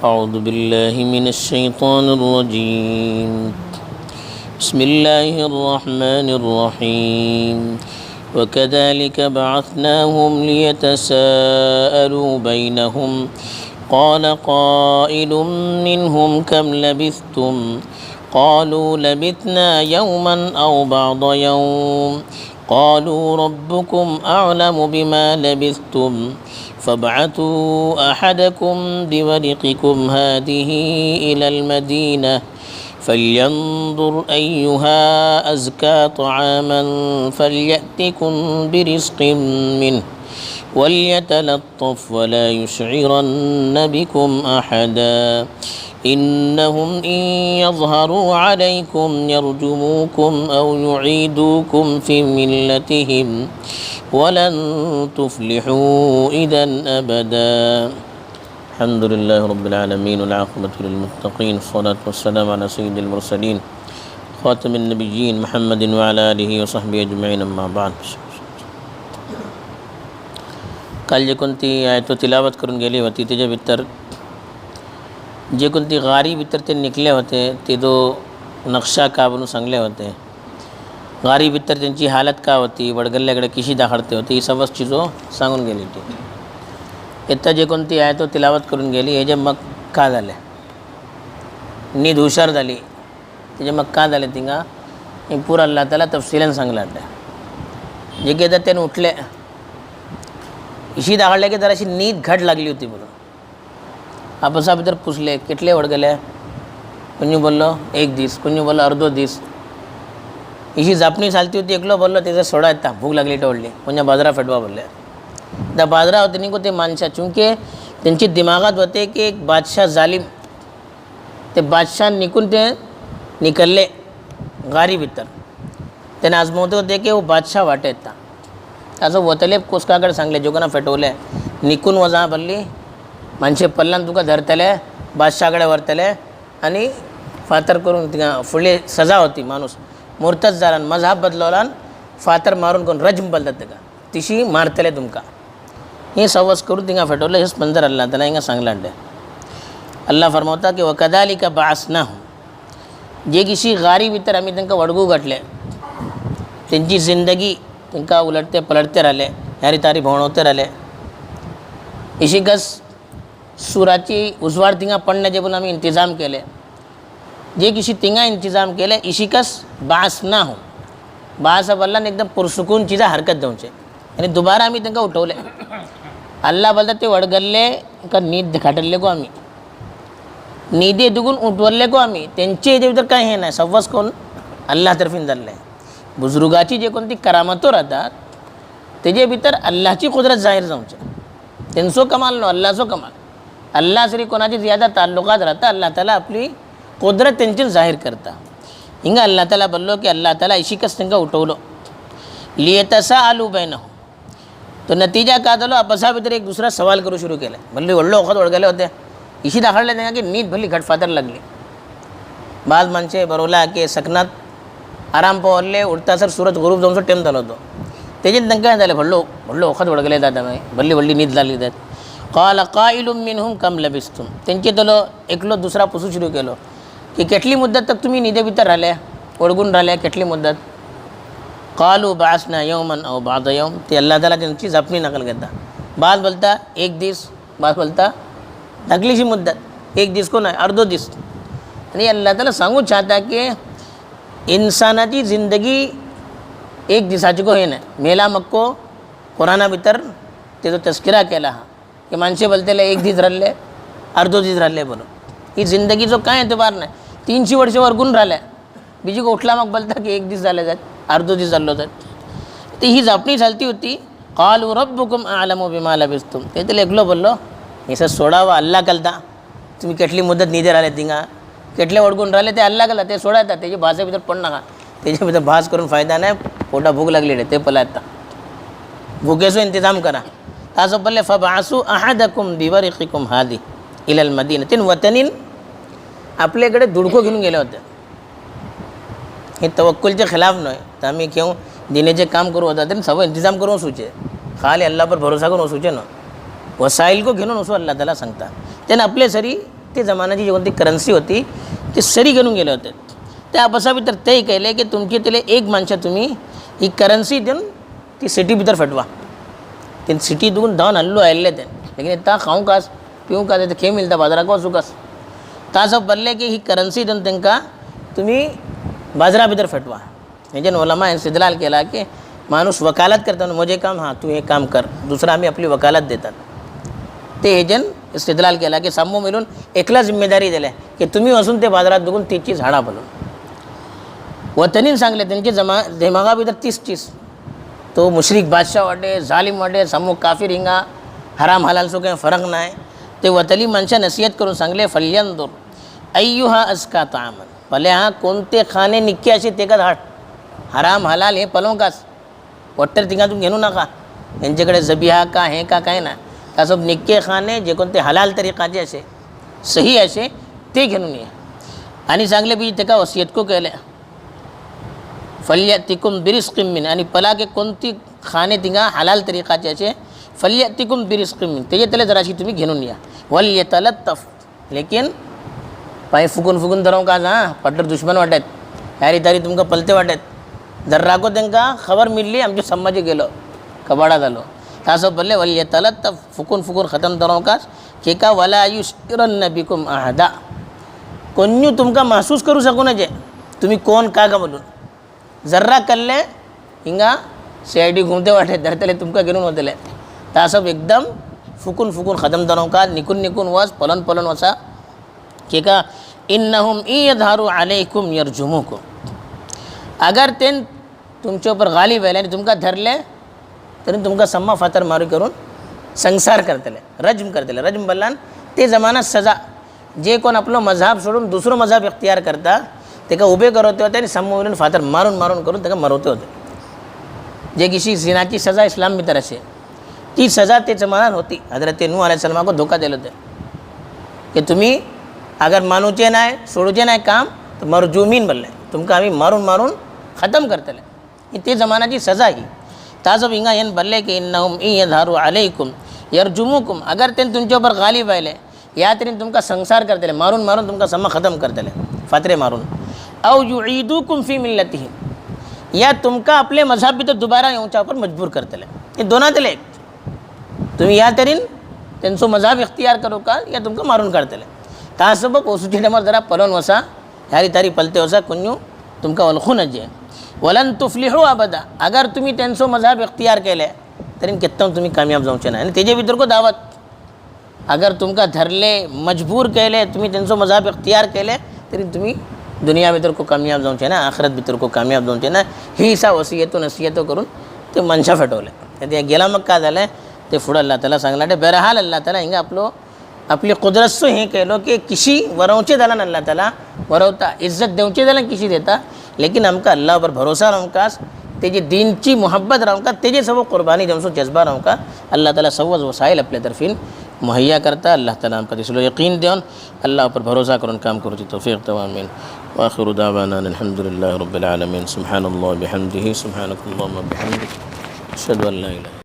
أعوذ بالله من الشيطان الرجيم بسم الله الرحمن الرحيم وكذلك بعثناهم ليتساءلوا بينهم قال قائل منهم كم لبثتم قالوا لبثنا يوما أو بعض يوم قالوا ربكم أعلم بما لبثتم فابعثوا أحدكم بورقكم هذه إلى المدينة فلينظر أيها أزكى طعاما فليأتكم برزق منه وليتلطف ولا يشعرن بكم أحدا إنهم إن يظهروا عليكم يرجموكم أو يعيدوكم في ملتهم ولن تفلحوا إذا أبدا الحمد لله رب العالمين والعاقبة للمتقين الصلاة والسلام على سيد المرسلين خاتم النبيين محمد وعلى آله وصحبه أجمعين أما بعد. काल जे कोणती आयतो तिलावत करून गेली होती त्याच्या भितर जे कोणती गारी भितर ते निघले होते ते जो नक्षा का म्हणून सांगले होते गारी भितर त्यांची हालत का होती वडगल्ल्याकडे कशी दाखडते होती ही सर्व चीजो सांगून गेली ती इथं जे कोणती आयतो तिलावत करून गेली हे जे मग का झाले नीद हुशार झाली ते जे मग का झाले तिंगा हे पूरा अल्लाह ताला तफसीलन सांगला जे की त्याने उठले इशी दाखडले की जराशी नीद घट लागली होती म्हणून आपसा भितर पुसले कितले वडगले कुणी बोललो एक दीस कुणी बोललो अर्धो दीस इशी जापणी चालती होती एकलो बोललो त्याचा सोडा येता भूक लागली टवडली कोणा बाजरा फेटवा बोलले त्या बाजरा होते नाही को ते माणसा चूंकि त्यांची दिमागात होते की एक बादशाह जालिम ते बादशाह निकून ते निकलले गारी भितर त्याने आजमावते होते की वो बादशाह वाटे येता असं वतले कोसकाकडे सांगले जोगना फेटवले निकून वजा बल्ली माणसे पल्लान तुका धरतले बादशाहकडे वरतले आणि फातर करून तिका फुडली सजा होती माणूस मुर्तज झाला मजहब बदलवला फातर मारून कोण रजम बदलत तिका तिशी मारतले तुमका हे सवस करून तिका फेटवले हेच मंजर अल्लाह त्याला हिंगा सांगला अल्लाह फरमावता की वकदालिका बाअसनाहुम जे किसी गारी भितर आम्ही त्यांना वडगू घातले त्यांची जिंदगी त्यांना उलटते पलटते राहिले ह्यारी तारी भोवणवते राहिले इशिकस सुराची उजवाड तिंगा पडण्याचे पण आम्ही इंतजाम केले जे किसी तिंगा इंतजाम केले इशिकस बास ना हो बास अल्लाह एकदम पुरसुकून चीज़ा हरकत देऊचे आणि दोबारा आम्ही त्यांना उठवले अल्लाह बोलतात ते वडगल्ले का नीद दिखाटले को आम्ही नीदे दुगून उठवले को आम्ही त्यांचे याच्या भितर काय हे नाही सव्वास कोण अल्लाह तर्फीन झाले बुजुर्गाची जे कोणती करामतो राहतात त्याच्या भितर अल्लाहची कुदरत जाहीर जाऊचे त्यांचो कमाल नो अल्लाहचो कमाल अल्लाह सरी कोणाची ज्यादा ताल्लुकात राहता अल्लाह ताला आपली कुदरत त्यांची जाहीर करता हिंगा अल्लाह ताला बोललो की अल्लाह ताला इशिकस त्यांना उठवलो लियतसाअलू बैनहुम तो नतीजा का झालो आपसा भितर एक दुसरा सवाल करू सुरू केला भल्ली वडलो वखत वडगले होते इशी दाखडले त्यांना की नीट भल्ली घटफातर लागली बाद माणसे बरोवला की सकनात आराम पवरले उठता सर सूरज गुरूप जाऊन टेम झालो होतो त्याच्यात त्यांना काय झालं भल्लो भल्लो वखत वडगले दादा माई भल्ली वल्ली नीद लागली त्यात काल काइलुम मिनहुम कम लबिस्तुम त्यांचे तलो एकलो दुसरा पुसू सुरू केलो की केटली मुद्दत तक तुम्ही निदे भितर राहिल्या ओळगून राहिल्या केटली मुद्दत कालू बासना यौमन औ बाद यौम ते अल्लाह ताला त्यांची जापणी नकल घेता बाद बोलता एक दिस बाद बोलता धाकलीशी मुद्दत एक दिस को नाही अर्धो दिस आणि अल्लाह ताला सांगू चाहता की इंसानाची जिंदगी एक दिसाची को हे नाही मेला मक्को कुराना भितर त्याचा तस्किरा केला हा की माणसे बोलतेले एक दीस राहिले अर्धो दीस राहिले बोलो ही जिंदगीचो काय एतबार नाही 300 वर्ष वर्गून राहिल्या बीजी को उठला मग बोलता की एक दीस झाले जात अर्धो दीस झालो जात ती ही जापणी चालती होती कालू रब्बुकुम अअलमु बिमा लबिस्तुम ते तर एकलो बोललो हे सोडावा अल्लाह कलता तुम्ही केटली मुद्दत निदे राहिले तिंगा केटले वडगून राहिले ते अल्लाह कला ते सोडायता त्याची भाषे भितर पड नका त्याच्या भितर भास करून फायदा नाही पोटा भूक लागली रे ते पलायता भुकेचो इंतजाम करा असं बोलले फबासू अहदकुम बिवरिकिकुम हादी इलल मदीनतिन वतनीन आपल्याकडे दुडको घेऊन गेले होते हे तवक्कुलच्या खिलाफ नाही तर आम्ही क्यों देण्याचे काम करू होता तरी सर्व इंतजाम करून सोचे खाली अल्लाह पर भरोसा करून सोचे ना वसाइल को घेऊन असो अल्लाह ताला सांगता त्याने आपले सरी ते जमान्याची जी कोणती करन्सी होती ते सरी घेऊन गेले होते. त्या बसा भितर तेही केले की तुमची तिले एक माणसं तुम्ही ही करन्सी देऊन ती सिटी भितर फटवा. ते सिटी दून धावन हल्लो आयल्ले ते लेकिन ता खाऊं कास पिऊं का ते खे मिळता बाजाराक वचू कास ता असं बोलले की ही करन्सी देऊन त्यांना तुम्ही बाजारा भितर फटवा. हेजेन ओलामा इस्तिदलाल केला की माणूस वकालत करताना मुझे काम हां तू हे काम कर दुसरा आम्ही आपली वकालत देतात. ते हेजेन इस्तिदलाल केला की सामो मिळून एकला जिम्मेदारी दिल्या की तुम्ही वसून ते बाजारात बघून तीची झाडा बोलून वतनीन सांगले त्यांचे दिमागा भितर तीस तो मुशरिक बादशाह वाटे जालिम वाटे समूह काफिर हिंगा हराम हलाल सो काही फरक नाही. ते वतली माणसं नसीहत करून सांगले फल्यंदुर अय्युहा अस्का तामन भले हा कोणते खाणे निक्के असे ते का हाट हराम हलाल हे पलो कास वट्टर तिंगा तुम्ही घेऊ नका. यांच्याकडे जबिहा का हे का काय ना तसं निक्के खाणे जे कोणते हलाल तरीकाचे असे सही असे ते घेऊन ये. आणि सांगले बी ते का वसियत को केले फल्यतिकुम बिरिस्किम मिन आणि पला के कोणती खाणे तिंगा हलाल तरीकाचे असे फल्यतिकुम बिरिस्किम मिन त्याचे त्याला जराशी तुम्ही घेऊन या. वल यतलत्तफ लेकिन पाय फुकून धराव का हां पट्टर दुश्मन वाटत ह्यारी तारी तुमका पलते वाटत जर्राको त्यांना खबर मिळली आमचे संभाजी गेलो कबाडा झालो असं बोलले वल यतलत्तफ फुकून खतम धराव कास के का वला युशरन बिकुम अहदा कोण्यू तुमका महसूस करू शकू नये तुम्ही कोण का बोलून जर्रा कल्ले हिंगा CID घूमते वाटे धरतले तुमका घेऊन होतले तासब एकदम फुकून खतम धराव का निकून वस पलन वसा के का इन्नहुम यधारू अलैकुम यरजुमुकुम अगर तेन तुमच्या ऊपर गालिब आहे आणि तुमका धरले तरी तुमका सम्मा फातर मारू करून संसार करतले रज्म करतले. रज्म बल्लान ते जमाना सजा जे कोण आपलं मजहब सोडून दुसरं मजहब इख्तियार करता ते का उभे करवते होते आणि सम्मा मिळून फातर मारून करून ते मरवते होते. जे किसी जिनाची सजा इस्लाम भितर असे ती सजा ते जमान्यात होती. हजरत नूह अलैहिस्सलाम को धोका दिले होते की तुम्ही अगर मानूचे नाही सोडूचे नाही काम तर मरजुमीन बोलले तुमका आम्ही मारून ख़त्म करतले. ते जमान्याची सजा ही ताजब हिंगा येन बोलले की इन्नहुम यधारू अलैकुम यरजुमुकुम अगर ते तुमच्या ऊपर गालिब आले या तरी तुमका संसार करतले मारून तुमका सम्मा ख़त्म करतले फातरे मारून औ युईदुकुम फी मिल्लतिहिम या तुमका आपले मजहब भी तो दोबारा येऊच्या ऊपर मजबूर करतले. हे दोनातले एक तुम्ही या तरीन त्यांचं मजहब इख्तियार करू का या तुमका मारून काढतले. तासब पोसूची टायमार जरा पलोन वसा ह्यारी तारी पलते वसा कुन्यू तुमका वलखून जे वलन तुफ्लिहू अबदा अगर तुम्ही त्यांचं मजहब इख्तियार केले तरी कितना तुम्ही कामयाब जाऊचे नाही. आणि त्याच्या भितर को दावत अगर तुमका धरले मजबूर केले तुम्ही त्यांचं मजहब इख्तियार केले तरी तुम्ही दुनिया भितर को कामयाब जाऊचे ना आखरत भितर को कामयाब जाऊचे ना. ही असा वसियतो नसियतो करून ते मनशा फटवले. ते गेला मग काय झालं ते पुढं अल्लाह ताला सांगला ते बहरहाल अल्लाह ताला हिंगा आपली कुदरत से हे केलो की किसी वरवचे दलन अल्लाह ताला वरवता इज्जत देवचे दलन किसी देता लेकिन हमका अल्लाह पर भरोसा रहूं का तेजी दीनची मोहब्बत रहूं का तेजे सब कुर्बानी जमसो जज्बा रहूं का अल्लाह ताला सवज वसाइल आपल्या तरफीन मुहैया करता. अल्लाह ताला हमका दिसलो यकीन देऊन अल्लाह पर भरोसा करून काम करूची तौफीक तवामीन व आखिरु दावाना अल्हम्दुलिल्लाहि रब्बिल आलमीन सुब्हानल्लाहि बिहम्दिही सुब्हानकल्लाहुम्मा बिहम्दिक अशहदु अन ला इलाहा